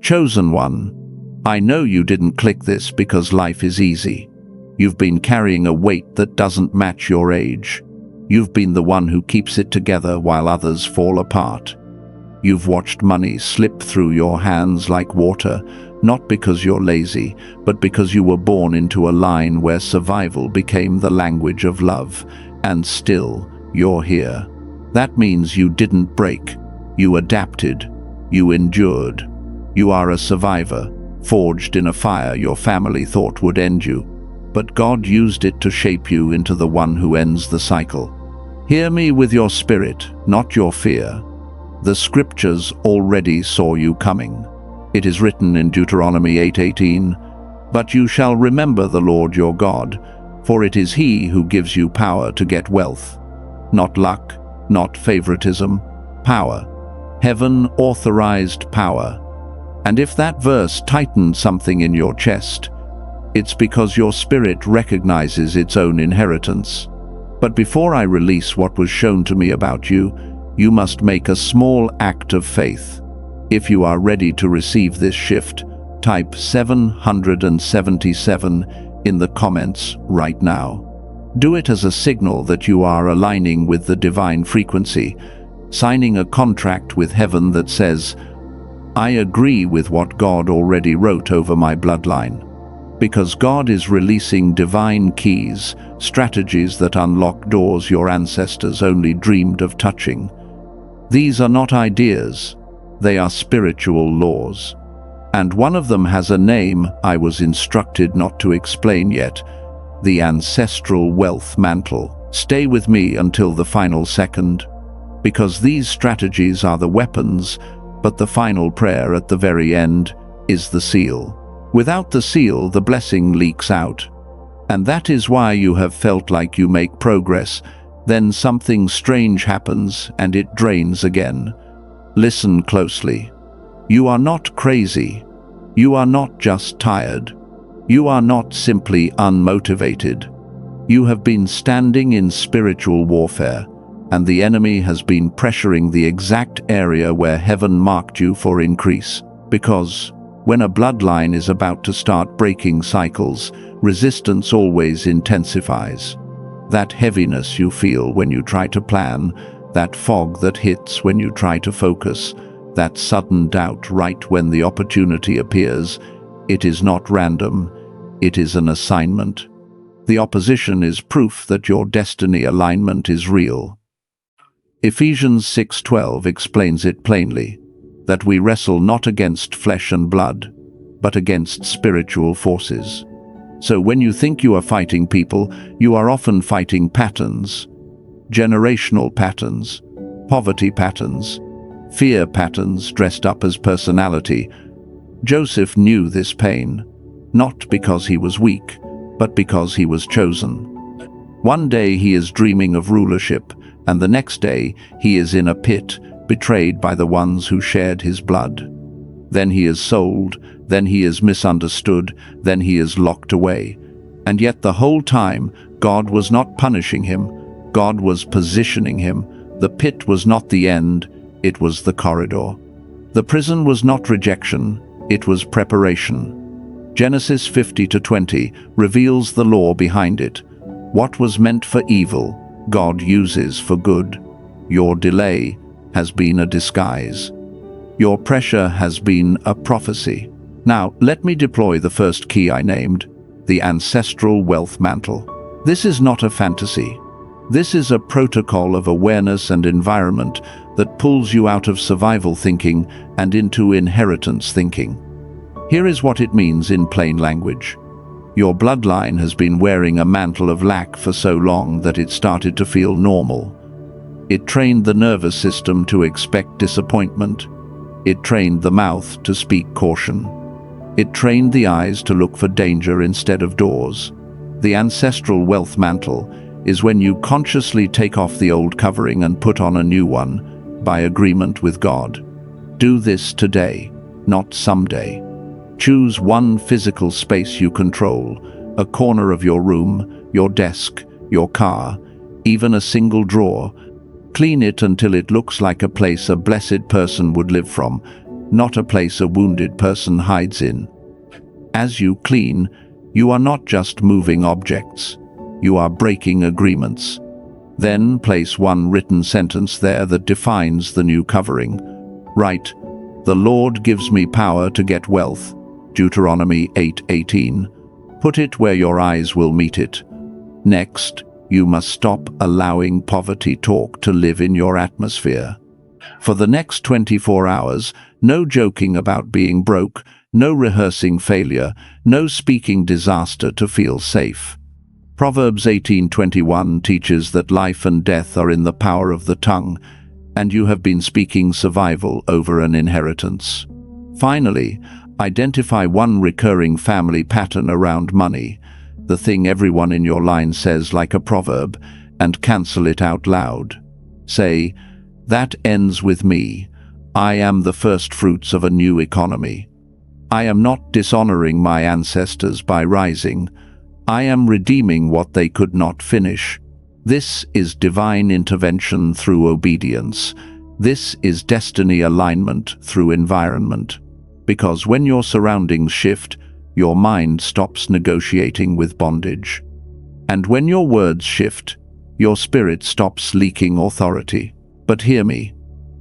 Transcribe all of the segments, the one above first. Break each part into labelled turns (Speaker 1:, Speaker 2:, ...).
Speaker 1: Chosen one, I know you didn't click this because life is easy. You've been carrying a weight that doesn't match your age. You've been the one who keeps it together while others fall apart. You've watched money slip through your hands like water, not because you're lazy, but because you were born into a line where survival became the language of love. And still, you're here. That means you didn't break. You adapted. You endured. You are a survivor, forged in a fire your family thought would end you. But God used it to shape you into the one who ends the cycle. Hear me with your spirit, not your fear. The scriptures already saw you coming. It is written in Deuteronomy 8:18, "But you shall remember the Lord your God, for it is He who gives you power to get wealth." Not luck, not favoritism, power. Heaven-authorized power. And if that verse tightened something in your chest, it's because your spirit recognizes its own inheritance. But before I release what was shown to me about you, you must make a small act of faith. If you are ready to receive this shift, type 777 in the comments right now. Do it as a signal that you are aligning with the divine frequency, signing a contract with heaven that says, "I agree with what God already wrote over my bloodline." Because God is releasing divine keys, strategies that unlock doors your ancestors only dreamed of touching. These are not ideas, they are spiritual laws. And one of them has a name I was instructed not to explain yet: the ancestral wealth mantle. Stay with me until the final second, because these strategies are the weapons, but the final prayer at the very end is the seal. Without the seal, the blessing leaks out. And that is why you have felt like you make progress, then something strange happens and it drains again. Listen closely. You are not crazy. You are not just tired. You are not simply unmotivated. You have been standing in spiritual warfare, and the enemy has been pressuring the exact area where heaven marked you for increase. Because when a bloodline is about to start breaking cycles, resistance always intensifies. That heaviness you feel when you try to plan, that fog that hits when you try to focus, that sudden doubt right when the opportunity appears, it is not random, it is an assignment. The opposition is proof that your destiny alignment is real. Ephesians 6:12 explains it plainly, that we wrestle not against flesh and blood, but against spiritual forces. So when you think you are fighting people, you are often fighting patterns. Generational patterns, poverty patterns, fear patterns dressed up as personality. Joseph knew this pain, not because he was weak, but because he was chosen. One day he is dreaming of rulership, and the next day he is in a pit, betrayed by the ones who shared his blood. Then he is sold, then he is misunderstood, then he is locked away. And yet the whole time, God was not punishing him, God was positioning him. The pit was not the end, it was the corridor. The prison was not rejection, it was preparation. Genesis 50:20 reveals the law behind it. What was meant for evil, God uses for good. Your delay has been a disguise. Your pressure has been a prophecy. Now, let me deploy the first key I named, the ancestral wealth mantle. This is not a fantasy. This is a protocol of awareness and environment that pulls you out of survival thinking and into inheritance thinking. Here is what it means in plain language. Your bloodline has been wearing a mantle of lack for so long that it started to feel normal. It trained the nervous system to expect disappointment. It trained the mouth to speak caution. It trained the eyes to look for danger instead of doors. The ancestral wealth mantle is when you consciously take off the old covering and put on a new one, by agreement with God. Do this today, not someday. Choose one physical space you control, a corner of your room, your desk, your car, even a single drawer. Clean it until it looks like a place a blessed person would live from. not a place a wounded person hides in. As you clean, you are not just moving objects, you are breaking agreements. Then place one written sentence there that defines the new covering. Write, "The Lord gives me power to get wealth," Deuteronomy 8:18. Put it where your eyes will meet it. Next, you must stop allowing poverty talk to live in your atmosphere. For the next 24 hours, no joking about being broke, no rehearsing failure, no speaking disaster to feel safe. Proverbs 18:21 teaches that life and death are in the power of the tongue, and you have been speaking survival over an inheritance. Finally, identify one recurring family pattern around money, the thing everyone in your line says like a proverb, and cancel it out loud. Say, "That ends with me. I am the first fruits of a new economy. I am not dishonoring my ancestors by rising. I am redeeming what they could not finish." This is divine intervention through obedience. This is destiny alignment through environment. Because when your surroundings shift, your mind stops negotiating with bondage. And when your words shift, your spirit stops leaking authority. But hear me.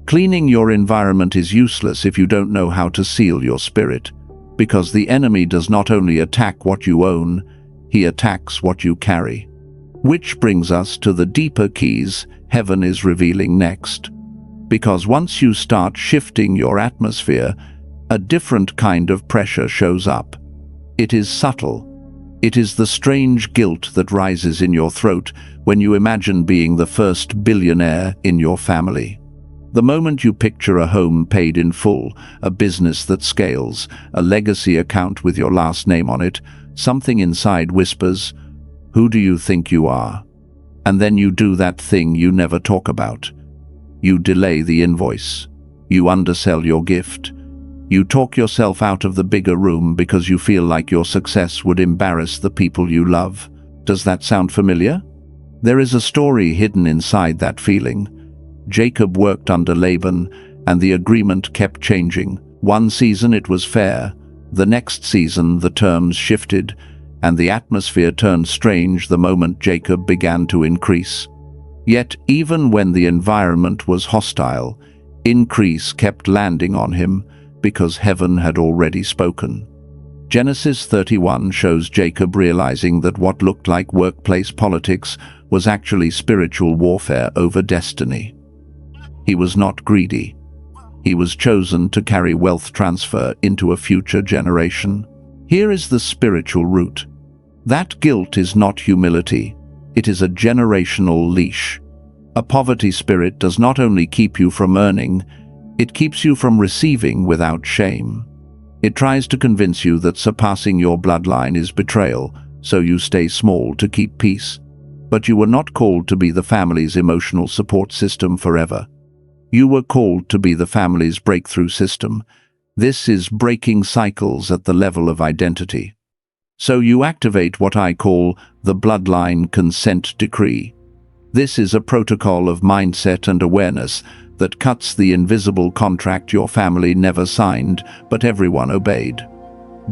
Speaker 1: Cleaning your environment is useless if you don't know how to seal your spirit. Because the enemy does not only attack what you own, he attacks what you carry. Which brings us to the deeper keys heaven is revealing next. Because once you start shifting your atmosphere, a different kind of pressure shows up. It is subtle. It is the strange guilt that rises in your throat when you imagine being the first billionaire in your family. The moment you picture a home paid in full, a business that scales, a legacy account with your last name on it, something inside whispers, "Who do you think you are?" And then you do that thing you never talk about. You delay the invoice. You undersell your gift. You talk yourself out of the bigger room because you feel like your success would embarrass the people you love. Does that sound familiar? There is a story hidden inside that feeling. Jacob worked under Laban, and the agreement kept changing. One season it was fair. The next season the terms shifted, and the atmosphere turned strange the moment Jacob began to increase. Yet even when the environment was hostile, increase kept landing on him, because heaven had already spoken. Genesis 31 shows Jacob realizing that what looked like workplace politics was actually spiritual warfare over destiny. He was not greedy. He was chosen to carry wealth transfer into a future generation. Here is the spiritual root. That guilt is not humility. It is a generational leash. A poverty spirit does not only keep you from earning, it keeps you from receiving without shame. It tries to convince you that surpassing your bloodline is betrayal, so you stay small to keep peace. But you were not called to be the family's emotional support system forever. You were called to be the family's breakthrough system. This is breaking cycles at the level of identity. So you activate what I call the bloodline consent decree. This is a protocol of mindset and awareness that cuts the invisible contract your family never signed, but everyone obeyed.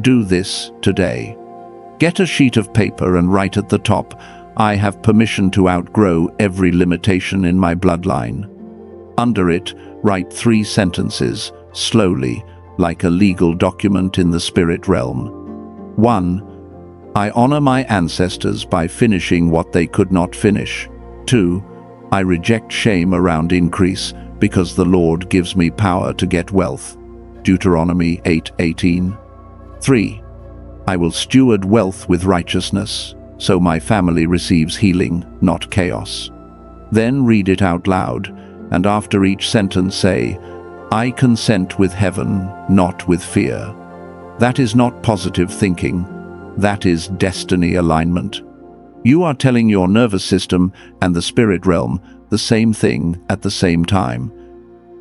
Speaker 1: Do this today. Get a sheet of paper and write at the top, "I have permission to outgrow every limitation in my bloodline." Under it, write 3 sentences, slowly, like a legal document in the spirit realm. 1. I honor my ancestors by finishing what they could not finish. 2. I reject shame around increase, because the Lord gives me power to get wealth. Deuteronomy 8:18. 3. I will steward wealth with righteousness, so my family receives healing, not chaos. Then read it out loud, and after each sentence say, I consent with heaven, not with fear. That is not positive thinking. That is destiny alignment. You are telling your nervous system and the spirit realm the same thing at the same time.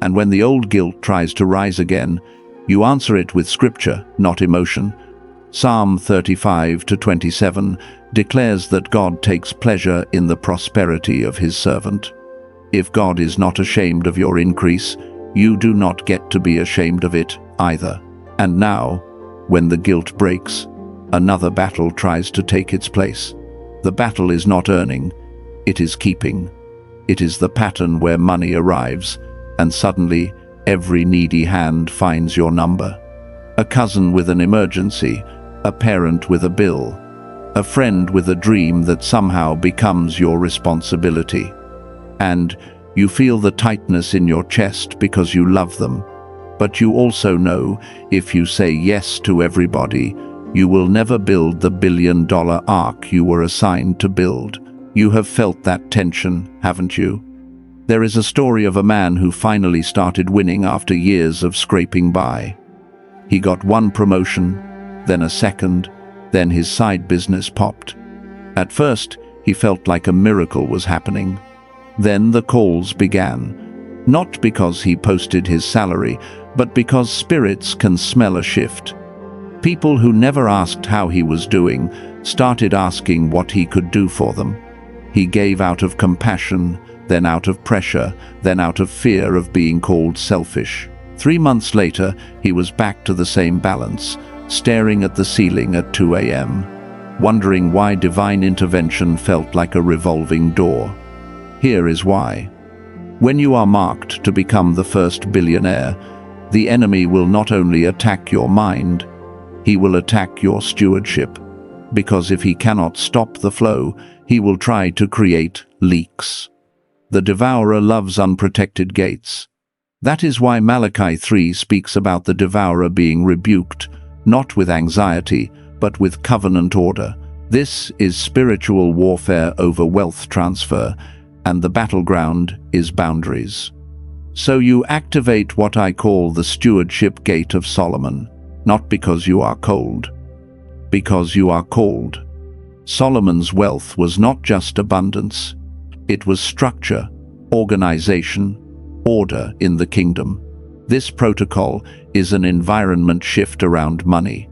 Speaker 1: And when the old guilt tries to rise again, you answer it with scripture, not emotion. Psalm 35-27 declares that God takes pleasure in the prosperity of his servant. If God is not ashamed of your increase, you do not get to be ashamed of it either. And now, when the guilt breaks, another battle tries to take its place. The battle is not earning, it is keeping. It is the pattern where money arrives, and suddenly every needy hand finds your number. A cousin with an emergency, a parent with a bill, a friend with a dream that somehow becomes your responsibility. And you feel the tightness in your chest because you love them. But you also know, if you say yes to everybody, you will never build the billion-dollar ark you were assigned to build. You have felt that tension, haven't you? There is a story of a man who finally started winning after years of scraping by. He got one promotion, then a second, then his side business popped. At first, he felt like a miracle was happening. Then the calls began, not because he posted his salary, but because spirits can smell a shift. People who never asked how he was doing started asking what he could do for them. He gave out of compassion, then out of pressure, then out of fear of being called selfish. 3 months later, he was back to the same balance, staring at the ceiling at 2 a.m., wondering why divine intervention felt like a revolving door. Here is why. When you are marked to become the first billionaire, the enemy will not only attack your mind, he will attack your stewardship. Because if he cannot stop the flow, he will try to create leaks. The devourer loves unprotected gates. That is why Malachi 3 speaks about the devourer being rebuked, not with anxiety, but with covenant order. This is spiritual warfare over wealth transfer, and the battleground is boundaries. So you activate what I call the stewardship gate of Solomon, not because you are cold, because you are called. Solomon's wealth was not just abundance, it was structure, organization, order in the kingdom. This protocol is an environment shift around money.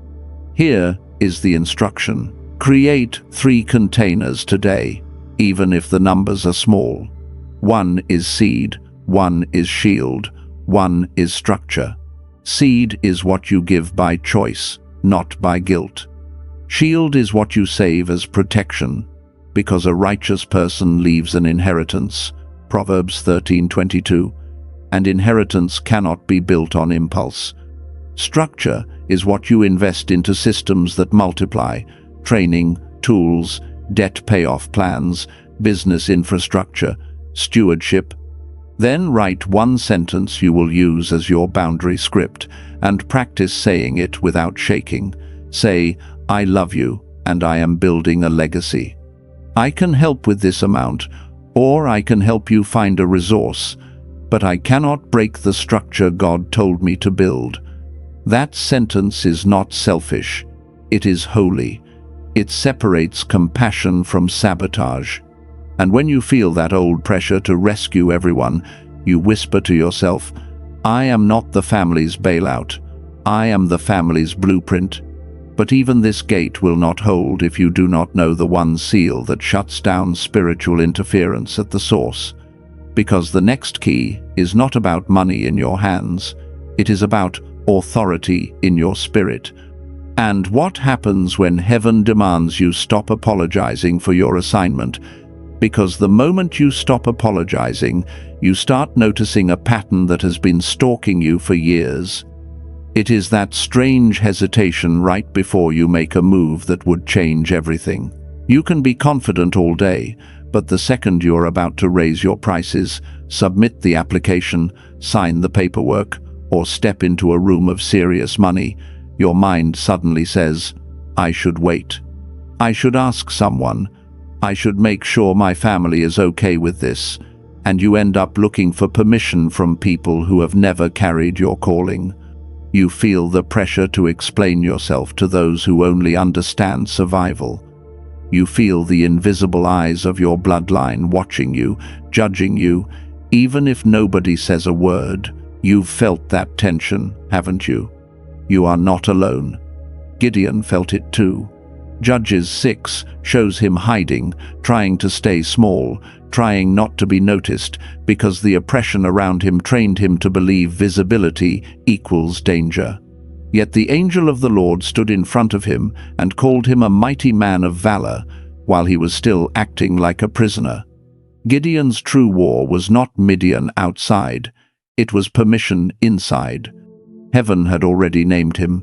Speaker 1: Here is the instruction. Create 3 containers today, even if the numbers are small. 1 is seed, 1 is shield, 1 is structure. Seed is what you give by choice, not by guilt. Shield is what you save as protection, because a righteous person leaves an inheritance, Proverbs 13:22, and inheritance cannot be built on impulse. Structure is what you invest into systems that multiply, training, tools, debt payoff plans, business infrastructure, stewardship. Then write 1 sentence you will use as your boundary script and practice saying it without shaking. Say, I love you and I am building a legacy. I can help with this amount, or I can help you find a resource, but I cannot break the structure God told me to build. That sentence is not selfish. It is holy. It separates compassion from sabotage. And when you feel that old pressure to rescue everyone, you whisper to yourself, I am not the family's bailout. I am the family's blueprint. But even this gate will not hold if you do not know the one seal that shuts down spiritual interference at the source. Because the next key is not about money in your hands. It is about authority in your spirit. And what happens when heaven demands you stop apologizing for your assignment? Because the moment you stop apologizing, you start noticing a pattern that has been stalking you for years. It is that strange hesitation right before you make a move that would change everything. You can be confident all day, but the second you're about to raise your prices, submit the application, sign the paperwork, or step into a room of serious money, your mind suddenly says, I should wait. I should ask someone. I should make sure my family is okay with this. And you end up looking for permission from people who have never carried your calling. You feel the pressure to explain yourself to those who only understand survival. You feel the invisible eyes of your bloodline watching you, judging you, even if nobody says a word. You've felt that tension, haven't you? You are not alone. Gideon felt it too. Judges 6 shows him hiding, trying to stay small, trying not to be noticed, because the oppression around him trained him to believe visibility equals danger. Yet the angel of the Lord stood in front of him and called him a mighty man of valor, while he was still acting like a prisoner. Gideon's true war was not Midian outside, it was permission inside. Heaven had already named him,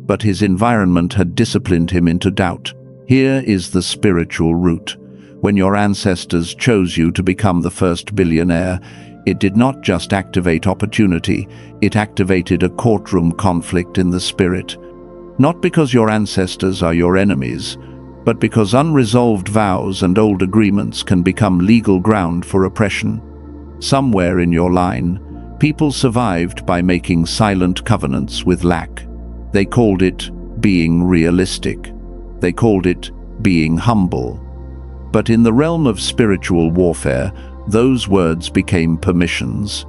Speaker 1: but his environment had disciplined him into doubt. Here is the spiritual root. When your ancestors chose you to become the first billionaire, it did not just activate opportunity, it activated a courtroom conflict in the spirit. Not because your ancestors are your enemies, but because unresolved vows and old agreements can become legal ground for oppression. Somewhere in your line, people survived by making silent covenants with lack. They called it being realistic. They called it being humble. But in the realm of spiritual warfare, those words became permissions.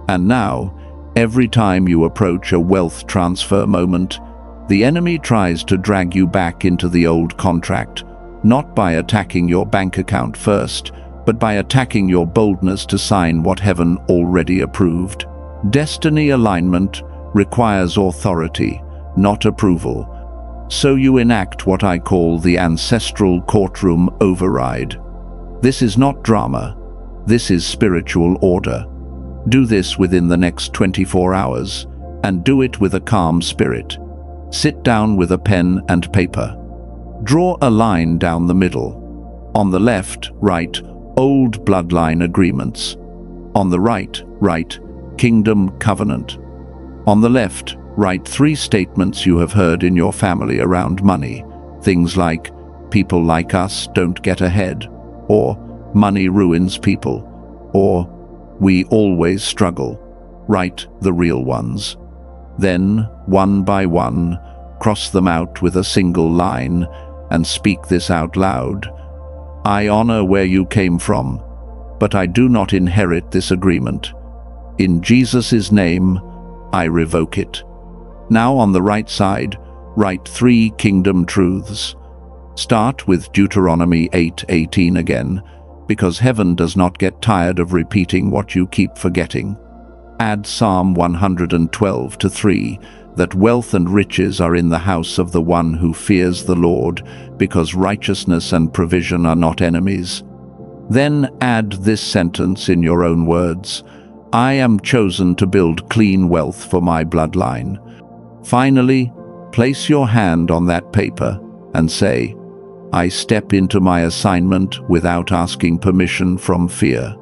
Speaker 1: And now, every time you approach a wealth transfer moment, the enemy tries to drag you back into the old contract, not by attacking your bank account first, but by attacking your boldness to sign what heaven already approved. Destiny alignment requires authority, not approval. So you enact what I call the ancestral courtroom override. This is not drama. This is spiritual order. Do this within the next 24 hours, and do it with a calm spirit. Sit down with a pen and paper. Draw a line down the middle. On the left, write old bloodline agreements. On the right, write kingdom covenant. On the left, write 3 statements you have heard in your family around money. Things like, people like us don't get ahead, or money ruins people, or we always struggle. Write the real ones. Then, one by one, cross them out with a single line and speak this out loud. I honor where you came from, but I do not inherit this agreement. In Jesus' name, I revoke it. Now on the right side, write 3 kingdom truths. Start with Deuteronomy 8:18 again, because heaven does not get tired of repeating what you keep forgetting. Add Psalm 112:3, that wealth and riches are in the house of the one who fears the Lord, because righteousness and provision are not enemies. Then add this sentence in your own words: I am chosen to build clean wealth for my bloodline. Finally, place your hand on that paper and say, I step into my assignment without asking permission from fear.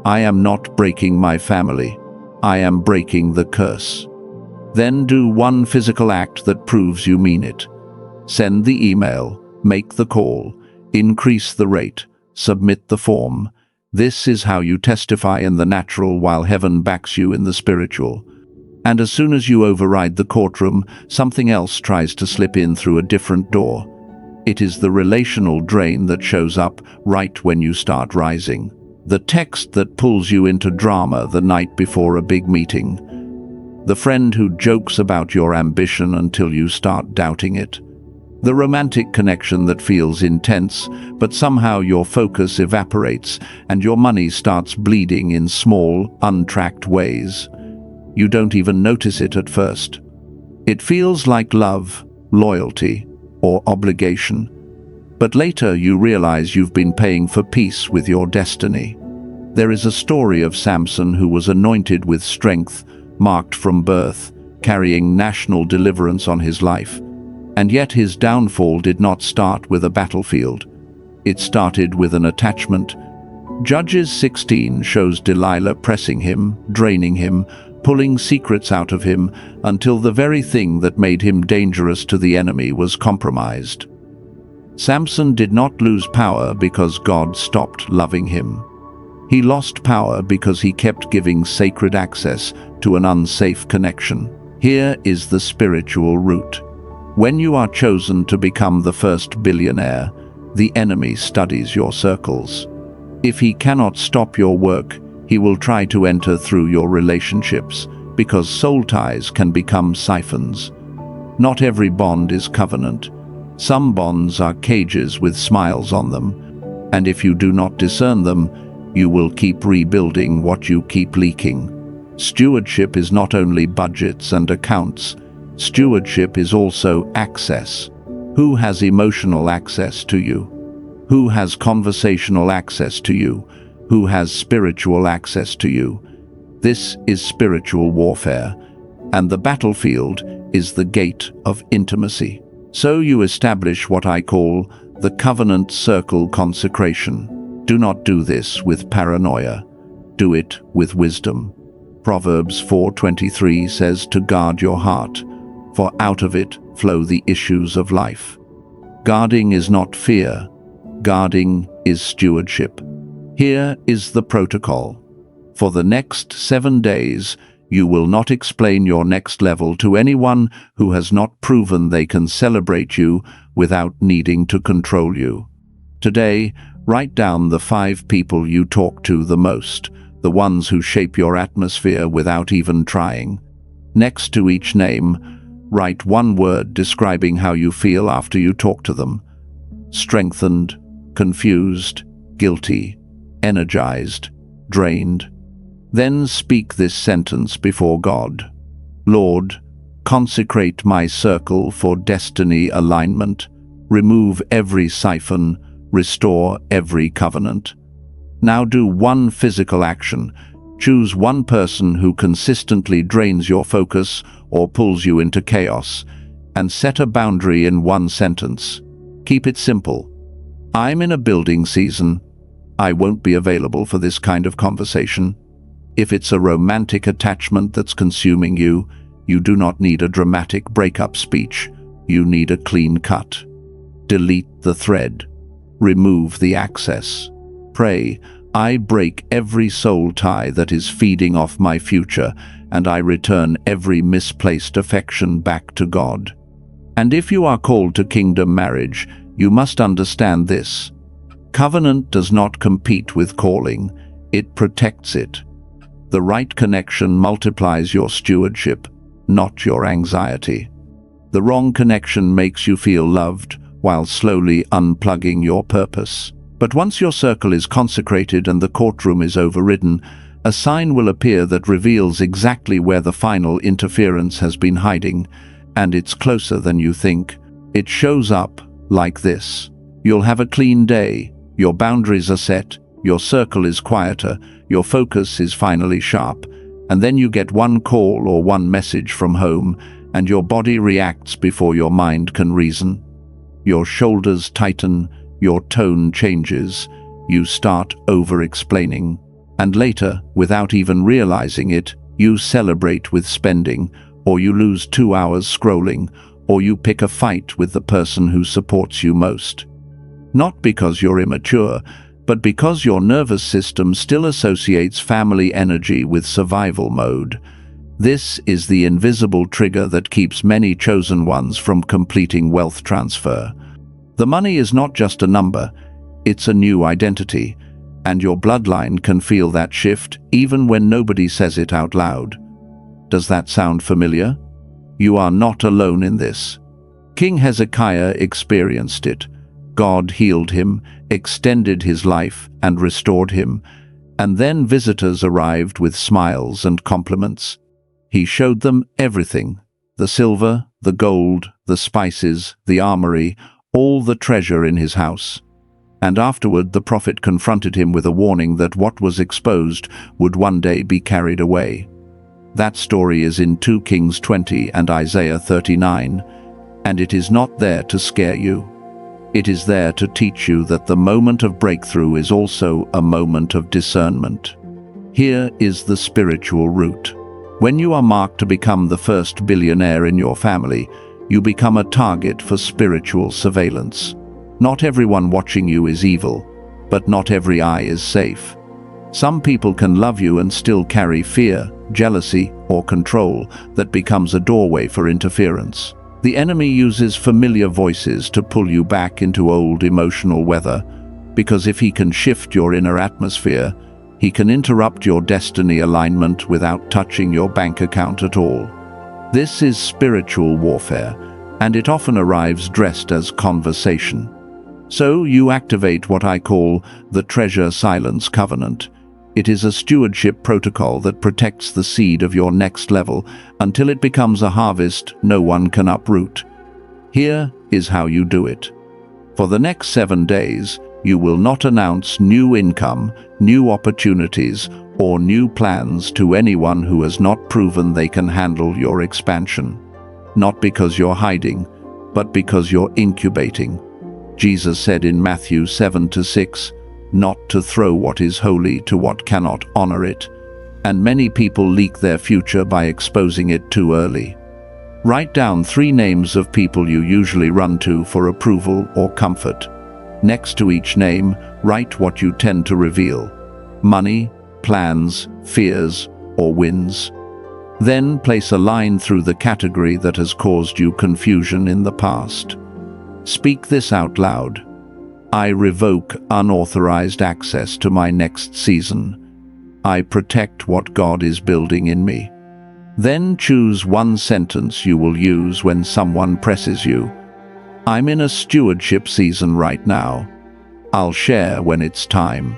Speaker 1: I am not breaking my family. I am breaking the curse. Then do one physical act that proves you mean it. Send the email, make the call, increase the rate, submit the form. This is how you testify in the natural while heaven backs you in the spiritual. And as soon as you override the courtroom, something else tries to slip in through a different door. It is the relational drain that shows up right when you start rising. The text that pulls you into drama the night before a big meeting. The friend who jokes about your ambition until you start doubting it. The romantic connection that feels intense, but somehow your focus evaporates and your money starts bleeding in small, untracked ways. You don't even notice it at first. It feels like love, loyalty, or obligation. But later you realize you've been paying for peace with your destiny. There is a story of Samson who was anointed with strength, marked from birth, carrying national deliverance on his life. And yet his downfall did not start with a battlefield. It started with an attachment. Judges 16 shows Delilah pressing him, draining him, pulling secrets out of him, until the very thing that made him dangerous to the enemy was compromised. Samson did not lose power because God stopped loving him. He lost power because he kept giving sacred access to an unsafe connection. Here is the spiritual root. When you are chosen to become the first billionaire, the enemy studies your circles. If he cannot stop your work, he will try to enter through your relationships, because soul ties can become siphons. Not every bond is covenant. Some bonds are cages with smiles on them, and if you do not discern them, you will keep rebuilding what you keep leaking. Stewardship is not only budgets and accounts. Stewardship is also access. Who has emotional access to you? Who has conversational access to you? Who has spiritual access to you? This is spiritual warfare, and the battlefield is the gate of intimacy. So you establish what I call the covenant circle consecration. Do not do this with paranoia. Do it with wisdom. Proverbs 4:23 says to guard your heart, for out of it flow the issues of life. Guarding is not fear. Guarding is stewardship. Here is the protocol. For the next 7 days, you will not explain your next level to anyone who has not proven they can celebrate you without needing to control you. Today, write down the 5 people you talk to the most, the ones who shape your atmosphere without even trying. Next to each name, write one word describing how you feel after you talk to them. Strengthened, confused, guilty, energized, drained. Then speak this sentence before God. Lord, consecrate my circle for destiny alignment. Remove every siphon, restore every covenant. Now do one physical action. Choose one person who consistently drains your focus or pulls you into chaos, and set a boundary in one sentence. Keep it simple. I'm in a building season. I won't be available for this kind of conversation. If it's a romantic attachment that's consuming you, you do not need a dramatic breakup speech. You need a clean cut. Delete the thread. Remove the access. Pray, I break every soul tie that is feeding off my future, and I return every misplaced affection back to God. And if you are called to kingdom marriage, you must understand this. Covenant does not compete with calling, it protects it. The right connection multiplies your stewardship, not your anxiety. The wrong connection makes you feel loved while slowly unplugging your purpose. But once your circle is consecrated and the courtroom is overridden, a sign will appear that reveals exactly where the final interference has been hiding, and it's closer than you think. It shows up like this. You'll have a clean day, your boundaries are set, your circle is quieter, your focus is finally sharp, and then you get one call or one message from home, and your body reacts before your mind can reason. Your shoulders tighten, your tone changes, you start over-explaining, and later, without even realizing it, you celebrate with spending, or you lose 2 hours scrolling, or you pick a fight with the person who supports you most. Not because you're immature, but because your nervous system still associates family energy with survival mode. This is the invisible trigger that keeps many chosen ones from completing wealth transfer. The money is not just a number, it's a new identity, and your bloodline can feel that shift even when nobody says it out loud. Does that sound familiar? You are not alone in this. King Hezekiah experienced it. God healed him, extended his life, and restored him, and then visitors arrived with smiles and compliments. He showed them everything: the silver, the gold, the spices, the armory, all the treasure in his house. And afterward the prophet confronted him with a warning that what was exposed would one day be carried away. That story is in 2 Kings 20 and Isaiah 39, and it is not there to scare you. It is there to teach you that the moment of breakthrough is also a moment of discernment. Here is the spiritual root. When you are marked to become the first billionaire in your family, you become a target for spiritual surveillance. Not everyone watching you is evil, but not every eye is safe. Some people can love you and still carry fear, jealousy, or control that becomes a doorway for interference. The enemy uses familiar voices to pull you back into old emotional weather, because if he can shift your inner atmosphere, he can interrupt your destiny alignment without touching your bank account at all. This is spiritual warfare, and it often arrives dressed as conversation. So you activate what I call the Treasure Silence Covenant. It is a stewardship protocol that protects the seed of your next level until it becomes a harvest no one can uproot. Here is how you do it. For the next 7 days, you will not announce new income, new opportunities, or new plans to anyone who has not proven they can handle your expansion. Not because you're hiding, but because you're incubating. Jesus said in Matthew 7-6, not to throw what is holy to what cannot honor it. And many people leak their future by exposing it too early. Write down 3 names of people you usually run to for approval or comfort. Next to each name, write what you tend to reveal: money, plans, fears, or wins. Then place a line through the category that has caused you confusion in the past. Speak this out loud. I revoke unauthorized access to my next season. I protect what God is building in me. Then choose one sentence you will use when someone presses you. I'm in a stewardship season right now. I'll share when it's time.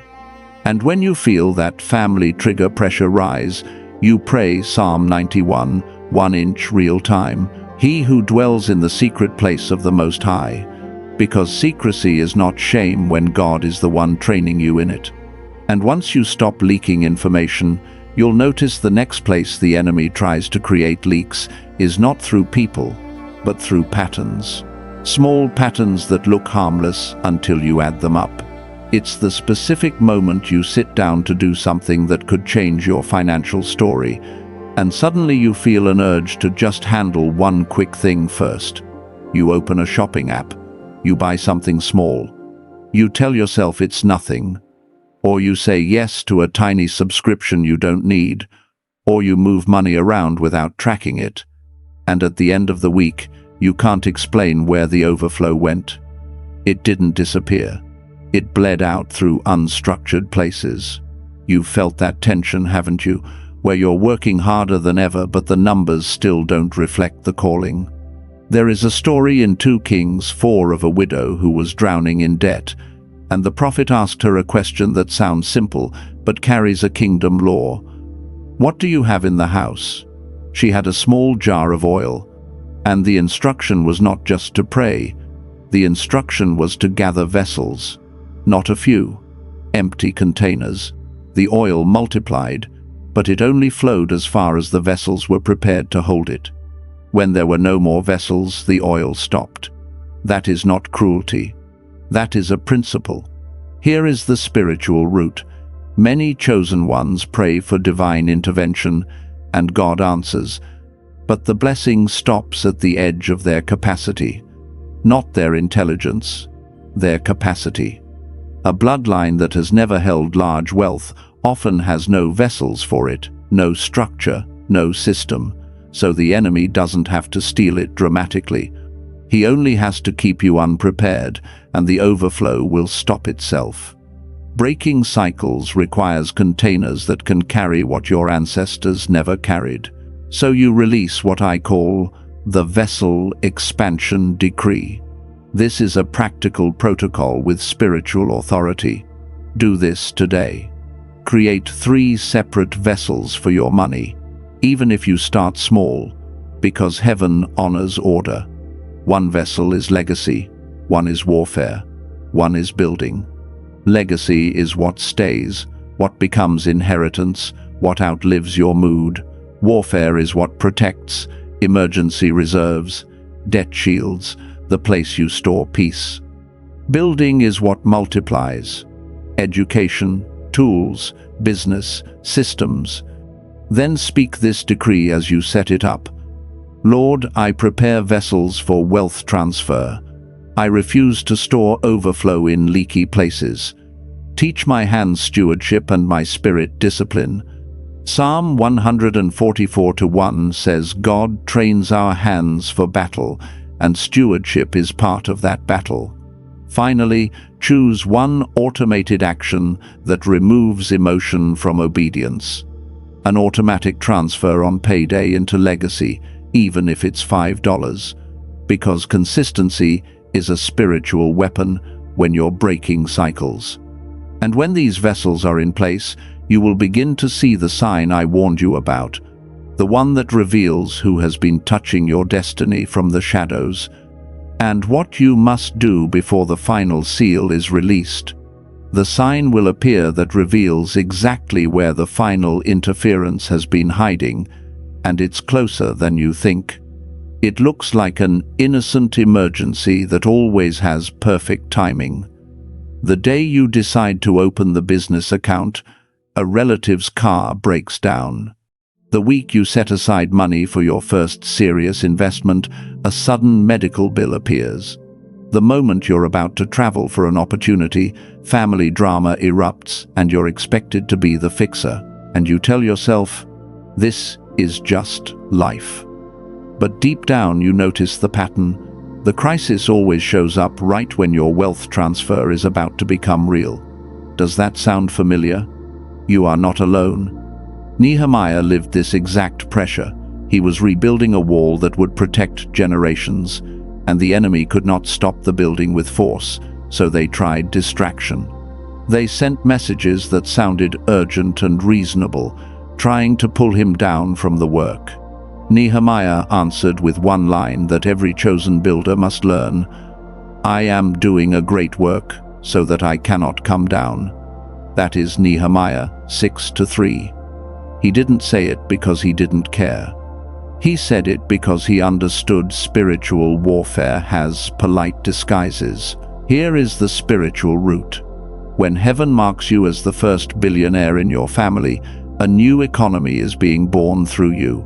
Speaker 1: And when you feel that family trigger pressure rise, you pray Psalm 91, 1-inch real time. He who dwells in the secret place of the Most High. Because secrecy is not shame when God is the one training you in it. And once you stop leaking information, you'll notice the next place the enemy tries to create leaks is not through people, but through patterns. Small patterns that look harmless until you add them up. It's the specific moment you sit down to do something that could change your financial story, and suddenly you feel an urge to just handle one quick thing first. You open a shopping app. You buy something small. You tell yourself it's nothing. Or you say yes to a tiny subscription you don't need. Or you move money around without tracking it. And at the end of the week, you can't explain where the overflow went. It didn't disappear. It bled out through unstructured places. You've felt that tension, haven't you? Where you're working harder than ever, but the numbers still don't reflect the calling. There is a story in 2 Kings 4 of a widow who was drowning in debt, and the prophet asked her a question that sounds simple, but carries a kingdom law. What do you have in the house? She had a small jar of oil, and the instruction was not just to pray. The instruction was to gather vessels, not a few, empty containers. The oil multiplied, but it only flowed as far as the vessels were prepared to hold it. When there were no more vessels, the oil stopped. That is not cruelty. That is a principle. Here is the spiritual root. Many chosen ones pray for divine intervention, and God answers. But the blessing stops at the edge of their capacity. Not their intelligence, their capacity. A bloodline that has never held large wealth often has no vessels for it, no structure, no system. So the enemy doesn't have to steal it dramatically. He only has to keep you unprepared, and the overflow will stop itself. Breaking cycles requires containers that can carry what your ancestors never carried. So you release what I call the Vessel Expansion Decree. This is a practical protocol with spiritual authority. Do this today. Create 3 separate vessels for your money, even if you start small, because heaven honors order. 1 vessel is legacy, 1 is warfare, 1 is building. Legacy is what stays, what becomes inheritance, what outlives your mood. Warfare is what protects, emergency reserves, debt shields, the place you store peace. Building is what multiplies, education, tools, business, systems. Then speak this decree as you set it up. Lord, I prepare vessels for wealth transfer. I refuse to store overflow in leaky places. Teach my hands stewardship and my spirit discipline. Psalm 144:1 says, God trains our hands for battle, and stewardship is part of that battle. Finally, choose one automated action that removes emotion from obedience. An automatic transfer on payday into legacy, even if it's $5. because consistency is a spiritual weapon when you're breaking cycles. And when these vessels are in place, you will begin to see the sign I warned you about, the one that reveals who has been touching your destiny from the shadows, and what you must do before the final seal is released. The sign will appear that reveals exactly where the final interference has been hiding, and it's closer than you think. It looks like an innocent emergency that always has perfect timing. The day you decide to open the business account, a relative's car breaks down. The week you set aside money for your first serious investment, a sudden medical bill appears. The moment you're about to travel for an opportunity, family drama erupts and you're expected to be the fixer. And you tell yourself, this is just life. But deep down you notice the pattern. The crisis always shows up right when your wealth transfer is about to become real. Does that sound familiar? You are not alone. Nehemiah lived this exact pressure. He was rebuilding a wall that would protect generations, and the enemy could not stop the building with force, so they tried distraction. They sent messages that sounded urgent and reasonable, trying to pull him down from the work. Nehemiah answered with one line that every chosen builder must learn: I am doing a great work, so that I cannot come down. That is Nehemiah 6:3. He didn't say it because he didn't care. He said it because he understood spiritual warfare has polite disguises. Here is the spiritual root. When heaven marks you as the first billionaire in your family, a new economy is being born through you.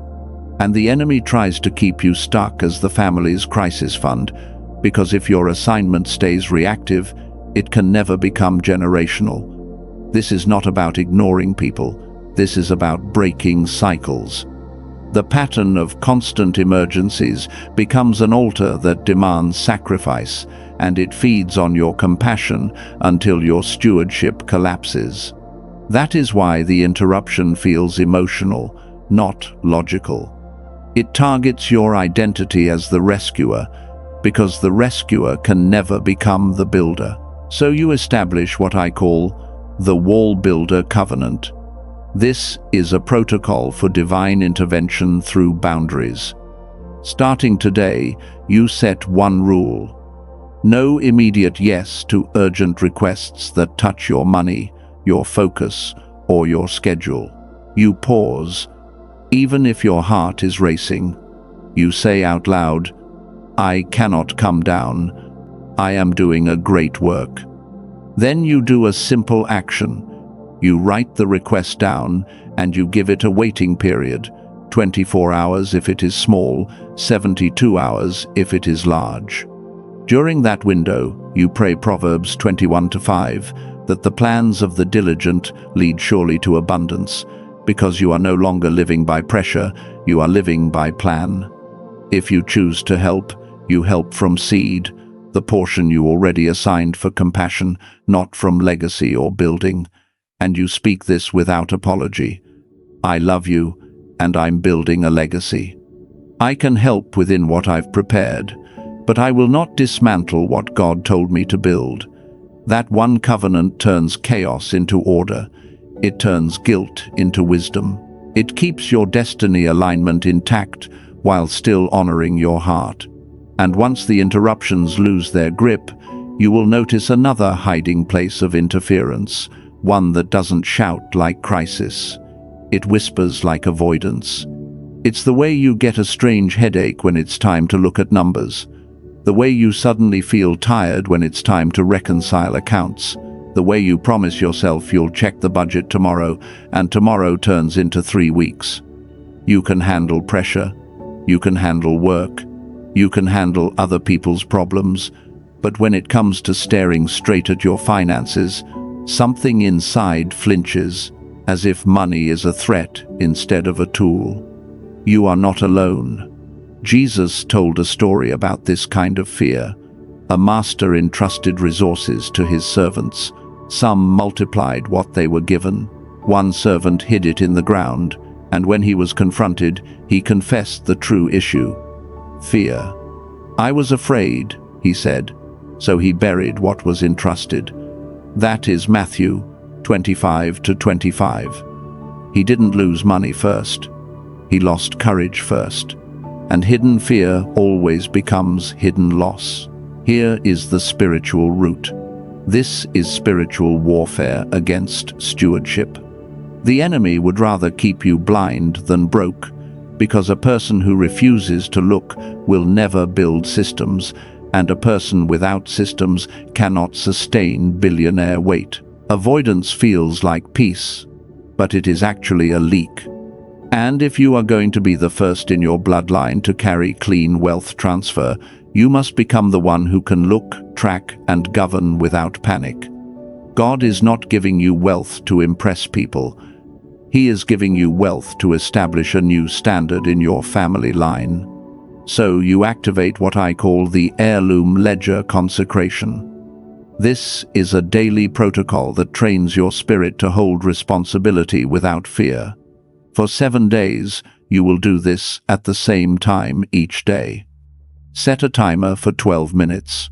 Speaker 1: And the enemy tries to keep you stuck as the family's crisis fund, because if your assignment stays reactive, it can never become generational. This is not about ignoring people. This is about breaking cycles. The pattern of constant emergencies becomes an altar that demands sacrifice, and it feeds on your compassion until your stewardship collapses. That is why the interruption feels emotional, not logical. It targets your identity as the rescuer, because the rescuer can never become the builder. So you establish what I call the Wall Builder Covenant. This is a protocol for divine intervention through boundaries. Starting today, you set one rule: no immediate yes to urgent requests that touch your money, your focus, or your schedule. You pause, even if your heart is racing. You say out loud, I cannot come down. I am doing a great work. Then you do a simple action. You write the request down and you give it a waiting period, 24 hours if it is small, 72 hours if it is large. During that window, you pray Proverbs 21:5, that the plans of the diligent lead surely to abundance, because you are no longer living by pressure, you are living by plan. If you choose to help, you help from seed, the portion you already assigned for compassion, not from legacy or building. And you speak this without apology. I love you, and I'm building a legacy. I can help within what I've prepared, but I will not dismantle what God told me to build. That one covenant turns chaos into order. It turns guilt into wisdom. It keeps your destiny alignment intact while still honoring your heart. And once the interruptions lose their grip, you will notice another hiding place of interference, one that doesn't shout like crisis. It whispers like avoidance. It's the way you get a strange headache when it's time to look at numbers. The way you suddenly feel tired when it's time to reconcile accounts. The way you promise yourself you'll check the budget tomorrow, and tomorrow turns into 3 weeks. You can handle pressure. You can handle work. You can handle other people's problems. But when it comes to staring straight at your finances, something inside flinches, as if money is a threat instead of a tool. You are not alone. Jesus told a story about this kind of fear. A master entrusted resources to his servants. Some multiplied what they were given. One servant hid it in the ground, and when he was confronted, he confessed the true issue: fear. "I was afraid," he said, so he buried what was entrusted. That is Matthew 25:25. He didn't lose money first. He lost courage first. And hidden fear always becomes hidden loss. Here is the spiritual root. This is spiritual warfare against stewardship. The enemy would rather keep you blind than broke, because a person who refuses to look will never build systems, and a person without systems cannot sustain billionaire weight. Avoidance feels like peace, but it is actually a leak. And if you are going to be the first in your bloodline to carry clean wealth transfer, you must become the one who can look, track, and govern without panic. God is not giving you wealth to impress people. He is giving you wealth to establish a new standard in your family line. So you activate what I call the heirloom ledger consecration. This is a daily protocol that trains your spirit to hold responsibility without fear. For 7 days, you will do this at the same time each day. Set a timer for 12 minutes.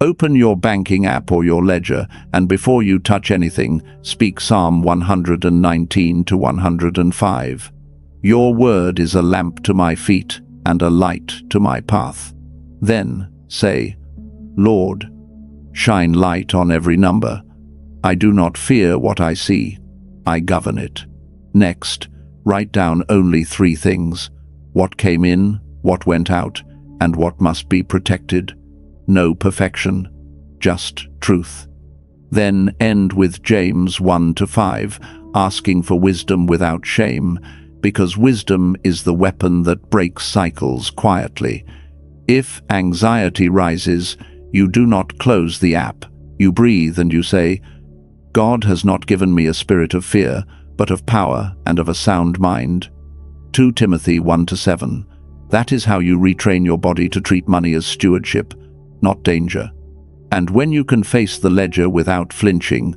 Speaker 1: Open your banking app or your ledger, and before you touch anything, speak Psalm 119 to 105. Your word is a lamp to my feet and a light to my path. Then say, Lord, shine light on every number. I do not fear what I see. I govern it. Next, write down only 3 things: what came in, what went out, and what must be protected. No perfection, just truth. Then end with James 1-5, asking for wisdom without shame, because wisdom is the weapon that breaks cycles quietly. If anxiety rises, you do not close the app. You breathe and you say, God has not given me a spirit of fear, but of power and of a sound mind. 2 Timothy 1-7. That is how you retrain your body to treat money as stewardship, not danger. And when you can face the ledger without flinching,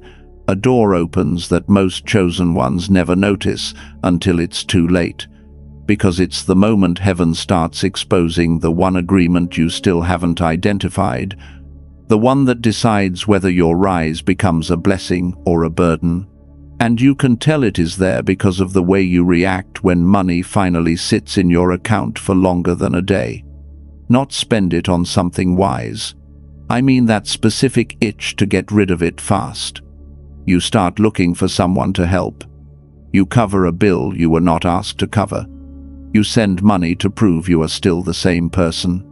Speaker 1: a door opens that most chosen ones never notice until it's too late, because it's the moment heaven starts exposing the one agreement you still haven't identified, the one that decides whether your rise becomes a blessing or a burden. And you can tell it is there because of the way you react when money finally sits in your account for longer than a day. Not spend it on something wise. I mean that specific itch to get rid of it fast. You start looking for someone to help. You cover a bill you were not asked to cover. You send money to prove you are still the same person.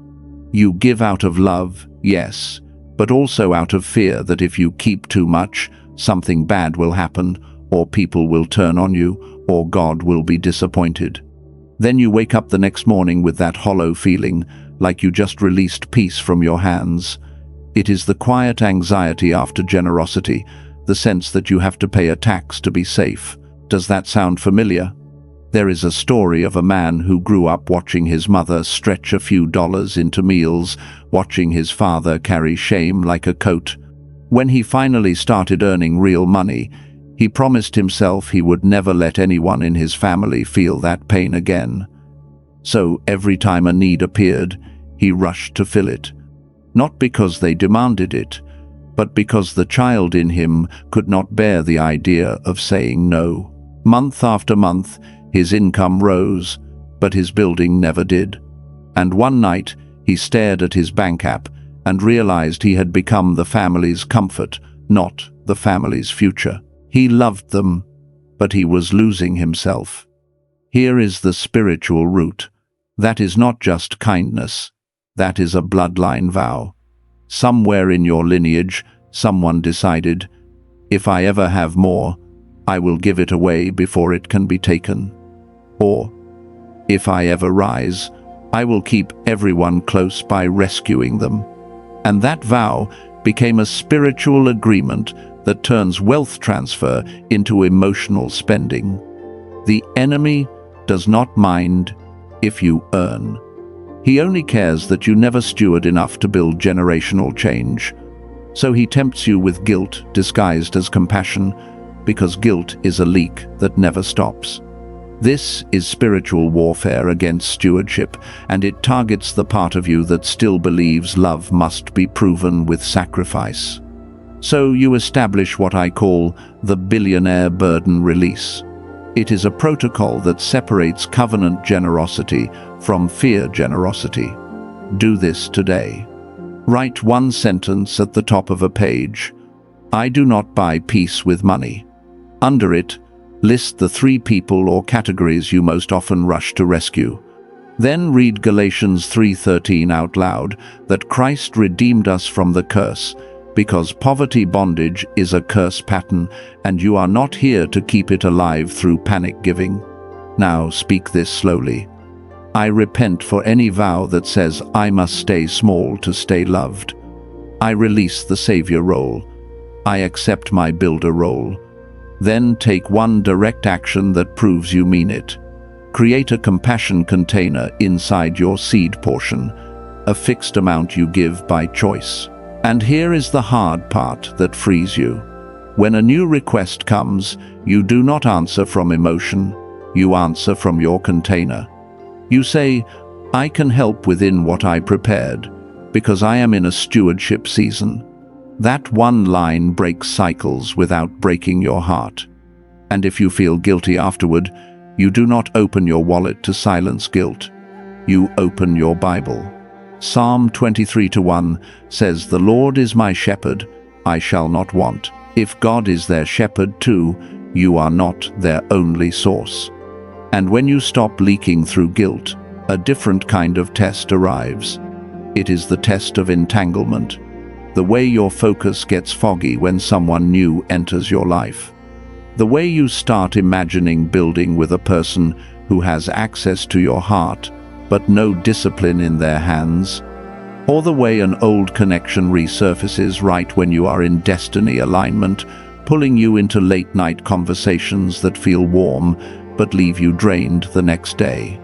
Speaker 1: You give out of love, yes, but also out of fear that if you keep too much, something bad will happen, or people will turn on you, or God will be disappointed. Then you wake up the next morning with that hollow feeling, like you just released peace from your hands. It is the quiet anxiety after generosity, the sense that you have to pay a tax to be safe. Does that sound familiar? There is a story of a man who grew up watching his mother stretch a few dollars into meals, watching his father carry shame like a coat. When he finally started earning real money, he promised himself he would never let anyone in his family feel that pain again. So every time a need appeared, he rushed to fill it. Not because they demanded it, but because the child in him could not bear the idea of saying no. Month after month, his income rose, but his building never did. And one night, he stared at his bank app and realized he had become the family's comfort, not the family's future. He loved them, but he was losing himself. Here is the spiritual root. That is not just kindness. That is a bloodline vow. Somewhere in your lineage, someone decided, if I ever have more, I will give it away before it can be taken. Or, if I ever rise, I will keep everyone close by rescuing them. And that vow became a spiritual agreement that turns wealth transfer into emotional spending. The enemy does not mind if you earn. He only cares that you never steward enough to build generational change. So he tempts you with guilt disguised as compassion, because guilt is a leak that never stops. This is spiritual warfare against stewardship, and it targets the part of you that still believes love must be proven with sacrifice. So you establish what I call the billionaire burden release. It is a protocol that separates covenant generosity from fear generosity. Do this today. Write one sentence at the top of a page. I do not buy peace with money. Under it, list the 3 people or categories you most often rush to rescue. Then read Galatians 3:13 out loud, that Christ redeemed us from the curse, because poverty bondage is a curse pattern, and you are not here to keep it alive through panic giving. Now speak this slowly. I repent for any vow that says I must stay small to stay loved. I release the savior role. I accept my builder role. Then take one direct action that proves you mean it. Create a compassion container inside your seed portion, a fixed amount you give by choice. And here is the hard part that frees you. When a new request comes, you do not answer from emotion, you answer from your container. You say, I can help within what I prepared, because I am in a stewardship season. That one line breaks cycles without breaking your heart. And if you feel guilty afterward, you do not open your wallet to silence guilt. You open your Bible. Psalm 23:1 says, The Lord is my shepherd, I shall not want. If God is their shepherd too, you are not their only source. And when you stop leaking through guilt, a different kind of test arrives. It is the test of entanglement. The way your focus gets foggy when someone new enters your life. The way you start imagining building with a person who has access to your heart, but no discipline in their hands. Or the way an old connection resurfaces right when you are in destiny alignment, pulling you into late-night conversations that feel warm, but leave you drained the next day.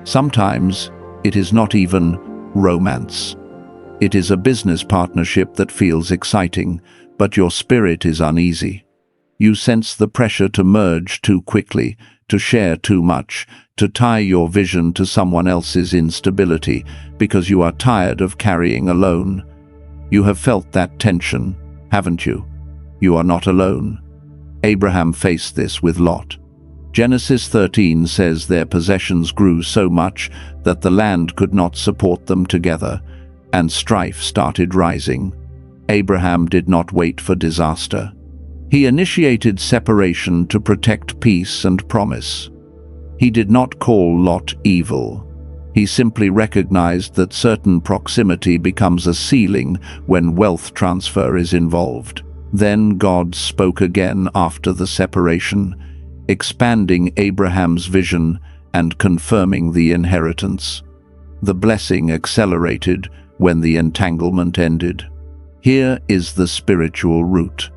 Speaker 1: Sometimes it is not even romance. It is a business partnership that feels exciting, but your spirit is uneasy. You sense the pressure to merge too quickly, to share too much, to tie your vision to someone else's instability, because you are tired of carrying alone. You have felt that tension, haven't you? You are not alone. Abraham faced this with Lot. Genesis 13 says their possessions grew so much that the land could not support them together, and strife started rising. Abraham did not wait for disaster. He initiated separation to protect peace and promise. He did not call Lot evil. He simply recognized that certain proximity becomes a ceiling when wealth transfer is involved. Then God spoke again after the separation, expanding Abraham's vision and confirming the inheritance. The blessing accelerated when the entanglement ended. Here is the spiritual root.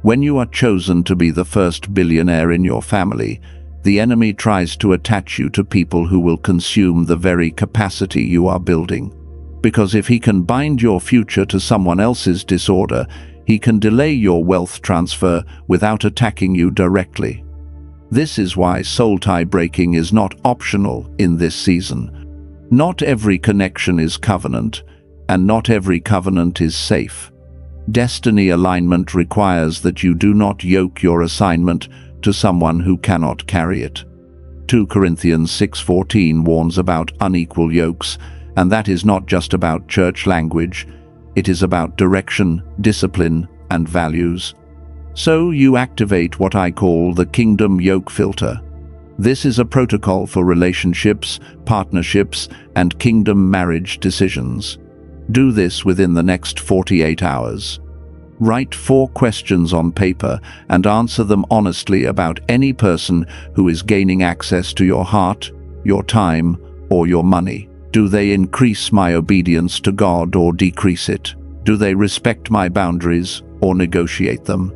Speaker 1: When you are chosen to be the first billionaire in your family, the enemy tries to attach you to people who will consume the very capacity you are building. Because if he can bind your future to someone else's disorder, he can delay your wealth transfer without attacking you directly. This is why soul tie breaking is not optional in this season. Not every connection is covenant, and not every covenant is safe. Destiny alignment requires that you do not yoke your assignment to someone who cannot carry it. 2 Corinthians 6:14 warns about unequal yokes, and that is not just about church language. It is about direction, discipline, and values. So you activate what I call the Kingdom Yoke Filter. This is a protocol for relationships, partnerships, and kingdom marriage decisions. Do this within the next 48 hours. Write 4 questions on paper and answer them honestly about any person who is gaining access to your heart, your time, or your money. Do they increase my obedience to God or decrease it? Do they respect my boundaries or negotiate them?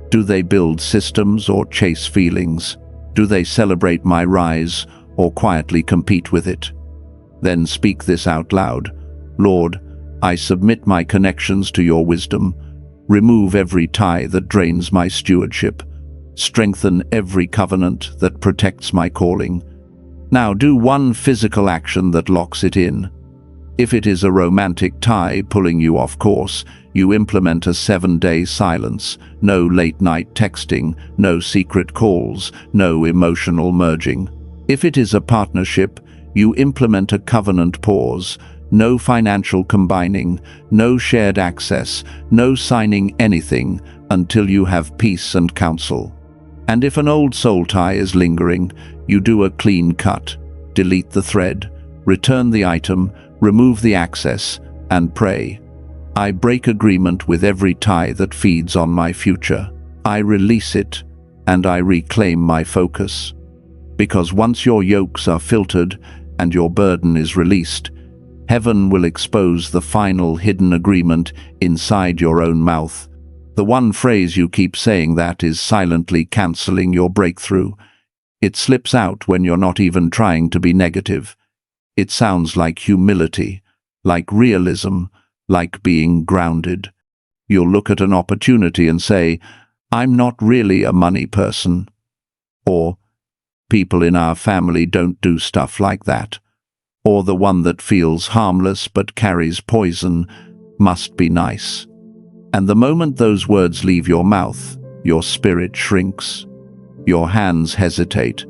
Speaker 1: Do they build systems or chase feelings? Do they celebrate my rise or quietly compete with it? Then speak this out loud. Lord, I submit my connections to your wisdom. Remove every tie that drains my stewardship. Strengthen every covenant that protects my calling. Now do one physical action that locks it in. If it is a romantic tie pulling you off course, you implement a 7-day silence, no late-night texting, no secret calls, no emotional merging. If it is a partnership, you implement a covenant pause, no financial combining, no shared access, no signing anything until you have peace and counsel. And if an old soul tie is lingering, you do a clean cut, delete the thread, return the item, remove the access, and pray. I break agreement with every tie that feeds on my future. I release it, and I reclaim my focus. Because once your yokes are filtered and your burden is released, heaven will expose the final hidden agreement inside your own mouth. The one phrase you keep saying that is silently canceling your breakthrough. It slips out when you're not even trying to be negative. It sounds like humility, like realism, like being grounded. You'll look at an opportunity and say, "I'm not really a money person." Or, "People in our family don't do stuff like that." Or, "The one that feels harmless but carries poison must be nice." And the moment those words leave your mouth, your spirit shrinks. Your hands hesitate.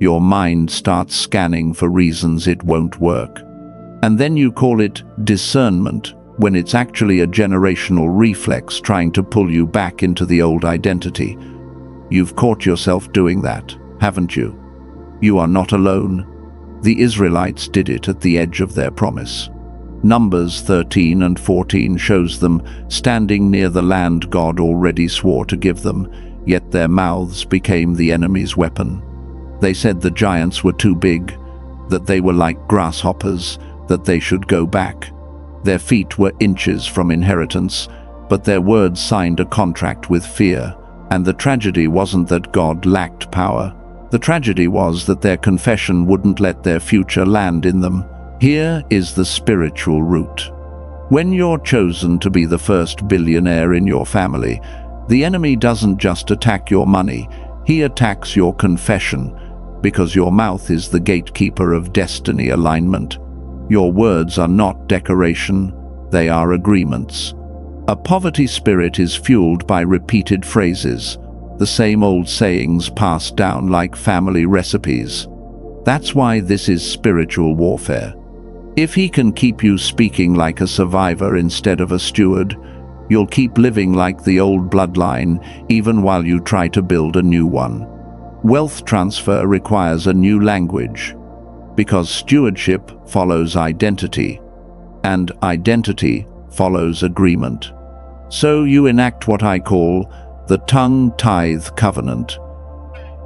Speaker 1: Your mind starts scanning for reasons it won't work. And then you call it discernment, when it's actually a generational reflex trying to pull you back into the old identity. You've caught yourself doing that, haven't you? You are not alone. The Israelites did it at the edge of their promise. Numbers 13 and 14 shows them standing near the land God already swore to give them, yet their mouths became the enemy's weapon. They said the giants were too big, that they were like grasshoppers, that they should go back. Their feet were inches from inheritance, but their words signed a contract with fear. And the tragedy wasn't that God lacked power. The tragedy was that their confession wouldn't let their future land in them. Here is the spiritual root. When you're chosen to be the first billionaire in your family, the enemy doesn't just attack your money, he attacks your confession, because your mouth is the gatekeeper of destiny alignment. Your words are not decoration, they are agreements. A poverty spirit is fueled by repeated phrases, the same old sayings passed down like family recipes. That's why this is spiritual warfare. If he can keep you speaking like a survivor instead of a steward, you'll keep living like the old bloodline even while you try to build a new one. Wealth transfer requires a new language, because stewardship follows identity, and identity follows agreement. So you enact what I call the tongue tithe covenant.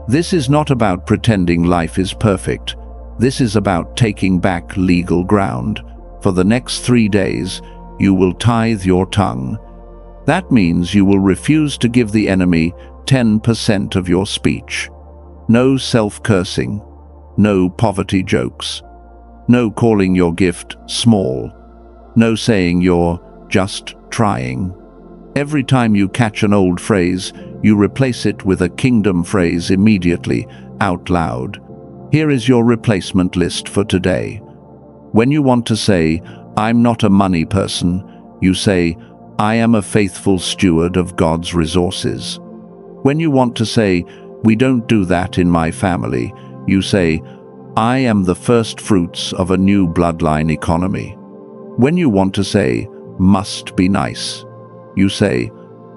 Speaker 1: This is not about pretending life is perfect. This is about taking back legal ground. For the next 3 days, you will tithe your tongue. That means you will refuse to give the enemy 10% of your speech. No self-cursing, no poverty jokes, no calling your gift small, no saying you're just trying. Every time you catch an old phrase, you replace it with a kingdom phrase immediately, out loud. Here is your replacement list for today. When you want to say, "I'm not a money person," you say, "I am a faithful steward of God's resources." When you want to say, "We don't do that in my family," you say, "I am the first fruits of a new bloodline economy." When you want to say, "Must be nice," you say,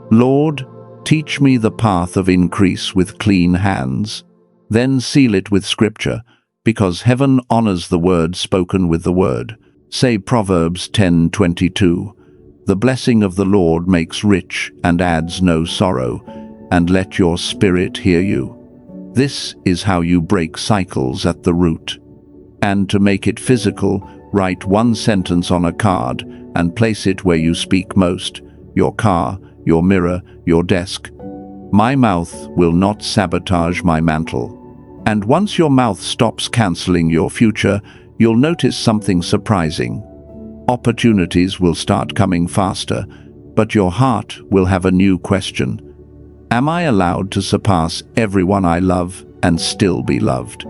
Speaker 1: "Lord, teach me the path of increase with clean hands." Then seal it with scripture, because heaven honors the word spoken with the word. Say Proverbs 10:22, "The blessing of the Lord makes rich and adds no sorrow, and let your spirit hear you." This is how you break cycles at the root. And to make it physical, write one sentence on a card and place it where you speak most: your car, your mirror, your desk. My mouth will not sabotage my mantle. And once your mouth stops canceling your future, you'll notice something surprising. Opportunities will start coming faster, but your heart will have a new question. Am I allowed to surpass everyone I love and still be loved?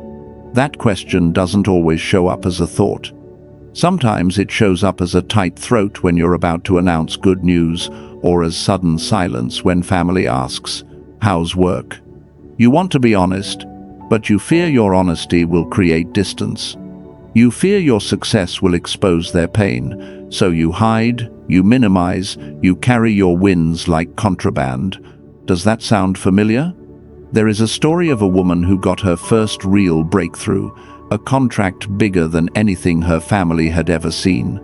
Speaker 1: That question doesn't always show up as a thought. Sometimes it shows up as a tight throat when you're about to announce good news, or as sudden silence when family asks, "How's work?" You want to be honest, but you fear your honesty will create distance. You fear your success will expose their pain, so you hide, you minimize, you carry your wins like contraband. Does that sound familiar? There is a story of a woman who got her first real breakthrough, a contract bigger than anything her family had ever seen.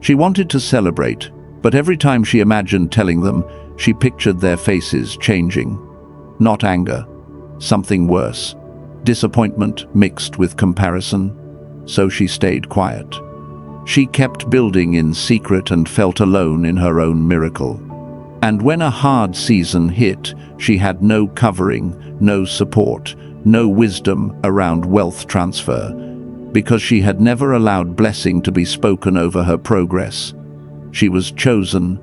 Speaker 1: She wanted to celebrate, but every time she imagined telling them, she pictured their faces changing. Not anger, something worse. Disappointment mixed with comparison. So she stayed quiet. She kept building in secret and felt alone in her own miracle. And when a hard season hit, she had no covering, no support, no wisdom around wealth transfer, because she had never allowed blessing to be spoken over her progress. She was chosen,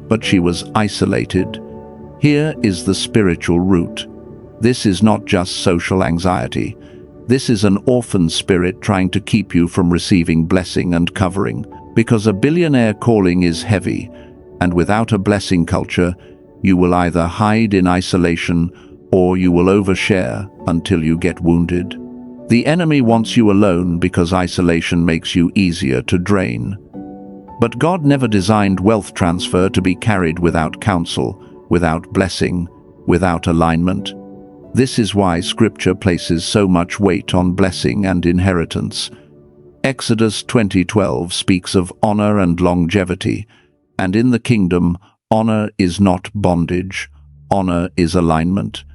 Speaker 1: but she was isolated. Here is the spiritual root. This is not just social anxiety. This is an orphan spirit trying to keep you from receiving blessing and covering, because a billionaire calling is heavy, and without a blessing culture, you will either hide in isolation or you will overshare until you get wounded. The enemy wants you alone because isolation makes you easier to drain. But God never designed wealth transfer to be carried without counsel, without blessing, without alignment. This is why Scripture places so much weight on blessing and inheritance. Exodus 20:12 speaks of honor and longevity, and in the kingdom, honor is not bondage, honor is alignment.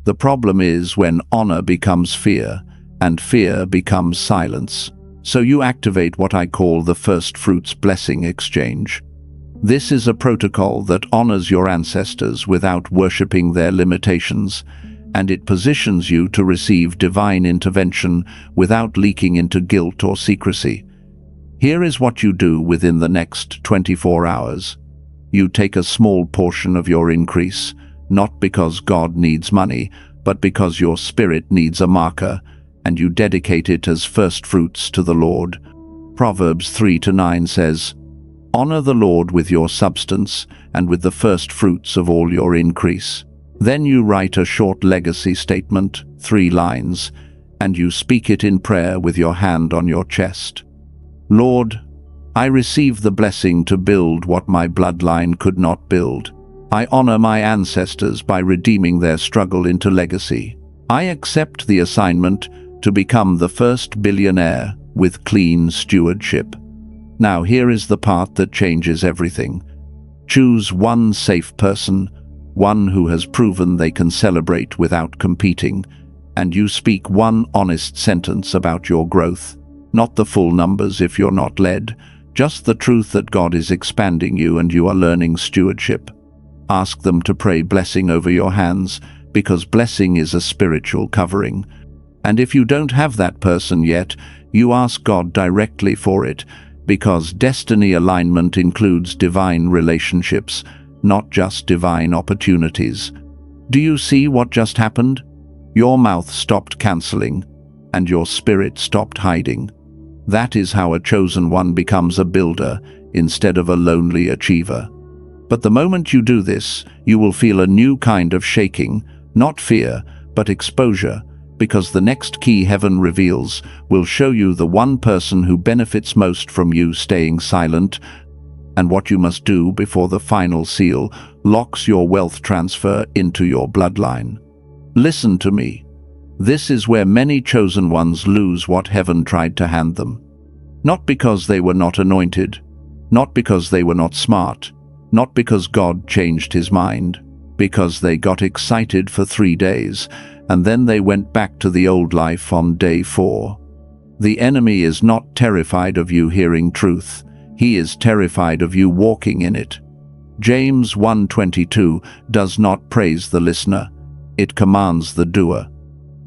Speaker 1: The problem is when honor becomes fear, and fear becomes silence. So you activate what I call the first fruits blessing exchange. This is a protocol that honors your ancestors without worshiping their limitations, and it positions you to receive divine intervention without leaking into guilt or secrecy. Here is what you do within the next 24 hours. You take a small portion of your increase, not because God needs money, but because your spirit needs a marker, and you dedicate it as first fruits to the Lord. Proverbs 3-9 says, "Honor the Lord with your substance and with the first fruits of all your increase." Then you write a short legacy statement, 3 lines, and you speak it in prayer with your hand on your chest. Lord, I receive the blessing to build what my bloodline could not build. I honor my ancestors by redeeming their struggle into legacy. I accept the assignment to become the first billionaire with clean stewardship. Now here is the part that changes everything. Choose one safe person, one who has proven they can celebrate without competing, and you speak one honest sentence about your growth. Not the full numbers if you're not led, just the truth that God is expanding you and you are learning stewardship. Ask them to pray blessing over your hands, because blessing is a spiritual covering. And if you don't have that person yet, you ask God directly for it, because destiny alignment includes divine relationships, not just divine opportunities. Do you see what just happened? Your mouth stopped canceling, and your spirit stopped hiding. That is how a chosen one becomes a builder instead of a lonely achiever. But the moment you do this, you will feel a new kind of shaking, not fear, but exposure, because the next key heaven reveals will show you the one person who benefits most from you staying silent, and what you must do before the final seal locks your wealth transfer into your bloodline. Listen to me. This is where many chosen ones lose what heaven tried to hand them. Not because they were not anointed, not because they were not smart, not because God changed his mind, because they got excited for 3 days, and then they went back to the old life on day 4. The enemy is not terrified of you hearing truth. He is terrified of you walking in it. James 1:22 does not praise the listener. It commands the doer.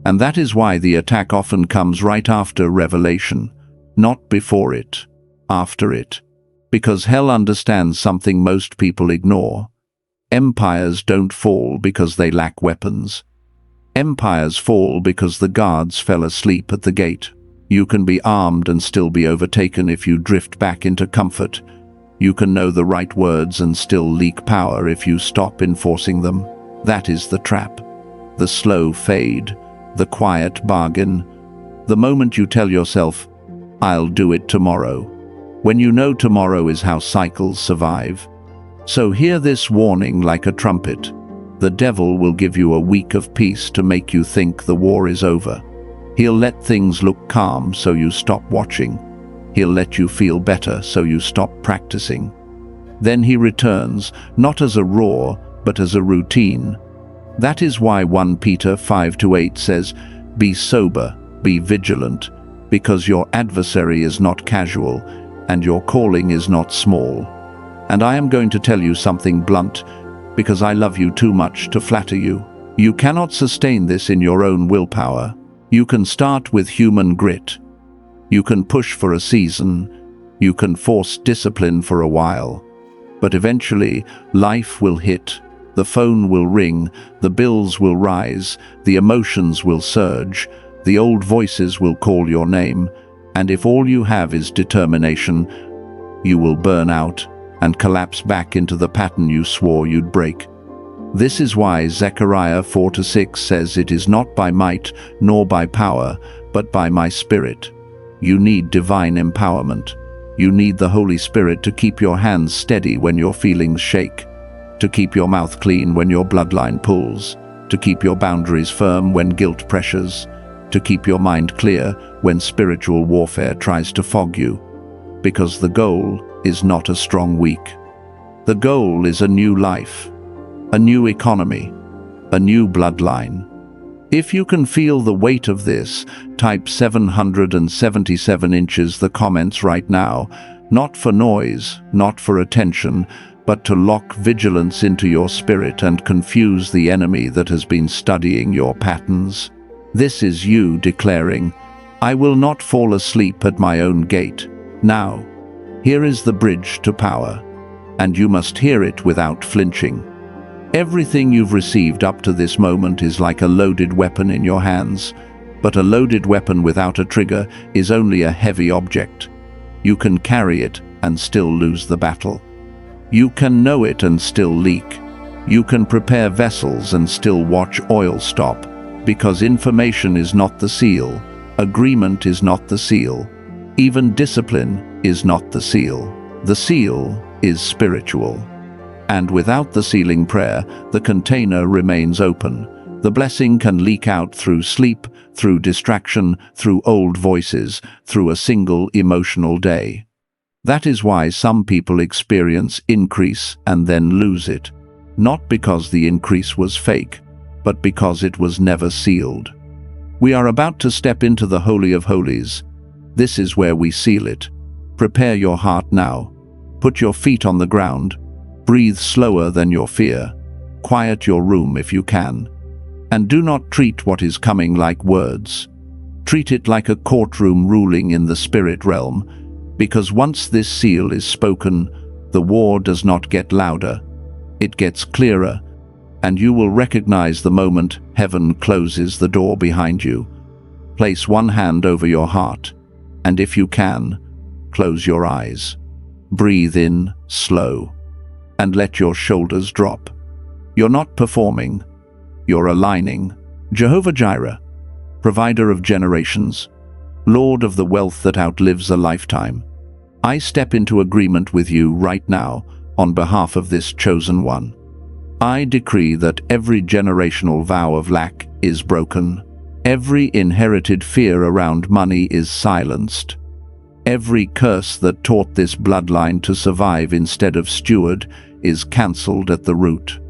Speaker 1: And that is why the attack often comes right after revelation, not before it, after it. Because hell understands something most people ignore. Empires don't fall because they lack weapons. Empires fall because the guards fell asleep at the gate. You can be armed and still be overtaken if you drift back into comfort. You can know the right words and still leak power if you stop enforcing them. That is the trap. The slow fade, the quiet bargain. The moment you tell yourself, "I'll do it tomorrow," when you know tomorrow is how cycles survive. So hear this warning like a trumpet. The devil will give you a week of peace to make you think the war is over. He'll let things look calm so you stop watching. He'll let you feel better so you stop practicing. Then he returns, not as a roar, but as a routine. That is why 1 Peter 5-8 says, "Be sober, be vigilant, because your adversary is not casual, and your calling is not small." And I am going to tell you something blunt, because I love you too much to flatter you. You cannot sustain this in your own willpower. You can start with human grit. You can push for a season. You can force discipline for a while. But eventually, life will hit. The phone will ring. The bills will rise. The emotions will surge. The old voices will call your name. And if all you have is determination, you will burn out and collapse back into the pattern you swore you'd break. This is why Zechariah 4-6 says, "It is not by might nor by power, but by my Spirit." You need divine empowerment. You need the Holy Spirit to keep your hands steady when your feelings shake, to keep your mouth clean when your bloodline pulls, to keep your boundaries firm when guilt pressures, to keep your mind clear when spiritual warfare tries to fog you. Because the goal is not a strong week. The goal is a new life, a new economy, a new bloodline. If you can feel the weight of this, type 777 inches the comments right now, not for noise, not for attention, but to lock vigilance into your spirit and confuse the enemy that has been studying your patterns. This is you declaring, "I will not fall asleep at my own gate." Now, here is the bridge to power, and you must hear it without flinching. Everything you've received up to this moment is like a loaded weapon in your hands, but a loaded weapon without a trigger is only a heavy object. You can carry it and still lose the battle. You can know it and still leak. You can prepare vessels and still watch oil stop, because information is not the seal, agreement is not the seal, even discipline is not the seal. The seal is spiritual. And without the sealing prayer, the container remains open. The blessing can leak out through sleep, through distraction, through old voices, through a single emotional day. That is why some people experience increase and then lose it. Not because the increase was fake, but because it was never sealed. We are about to step into the Holy of Holies. This is where we seal it. Prepare your heart now. Put your feet on the ground. Breathe slower than your fear. Quiet your room if you can. And do not treat what is coming like words. Treat it like a courtroom ruling in the spirit realm, because once this seal is spoken, the war does not get louder. It gets clearer, and you will recognize the moment heaven closes the door behind you. Place one hand over your heart, and if you can, close your eyes. Breathe in slow, and let your shoulders drop. You're not performing, you're aligning. Jehovah Jireh, provider of generations, Lord of the wealth that outlives a lifetime, I step into agreement with you right now on behalf of this chosen one. I decree that every generational vow of lack is broken. Every inherited fear around money is silenced. Every curse that taught this bloodline to survive instead of steward is cancelled at the root.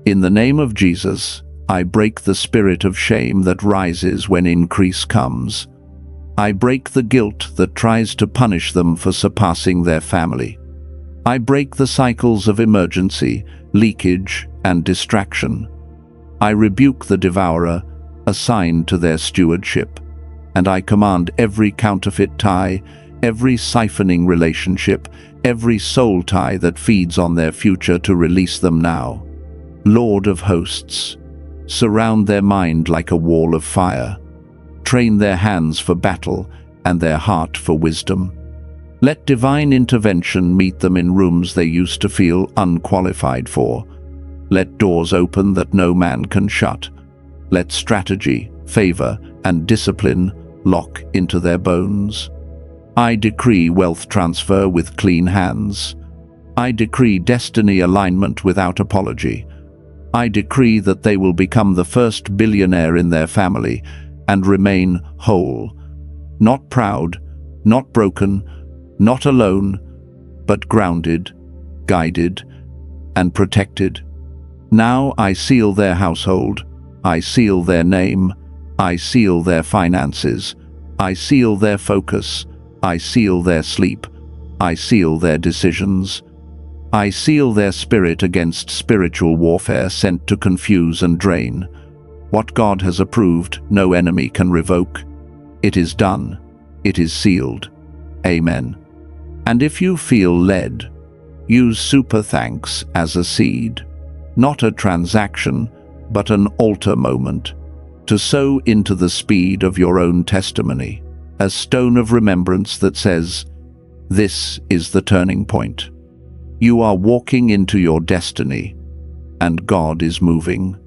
Speaker 1: In the name of Jesus, I break the spirit of shame that rises when increase comes. I break the guilt that tries to punish them for surpassing their family. I break the cycles of emergency, leakage, and distraction. I rebuke the devourer assigned to their stewardship, and I command every counterfeit tie, every siphoning relationship, every soul tie that feeds on their future to release them now. Lord of hosts. Surround their mind like a wall of fire. Train their hands for battle and their heart for wisdom. Let divine intervention meet them in rooms they used to feel unqualified for. Let doors open that no man can shut. Let strategy, favor, and discipline lock into their bones. I decree wealth transfer with clean hands. I decree destiny alignment without apology. I decree that they will become the first billionaire in their family and remain whole, not proud, not broken, not alone, but grounded, guided, and protected. Now I seal their household, I seal their name, I seal their finances, I seal their focus, I seal their sleep, I seal their decisions. I seal their spirit against spiritual warfare sent to confuse and drain. What God has approved, no enemy can revoke. It is done. It is sealed. Amen. And if you feel led, use super thanks as a seed, not a transaction, but an altar moment, to sow into the speed of your own testimony, a stone of remembrance that says, "This is the turning point." You are walking into your destiny, and God is moving.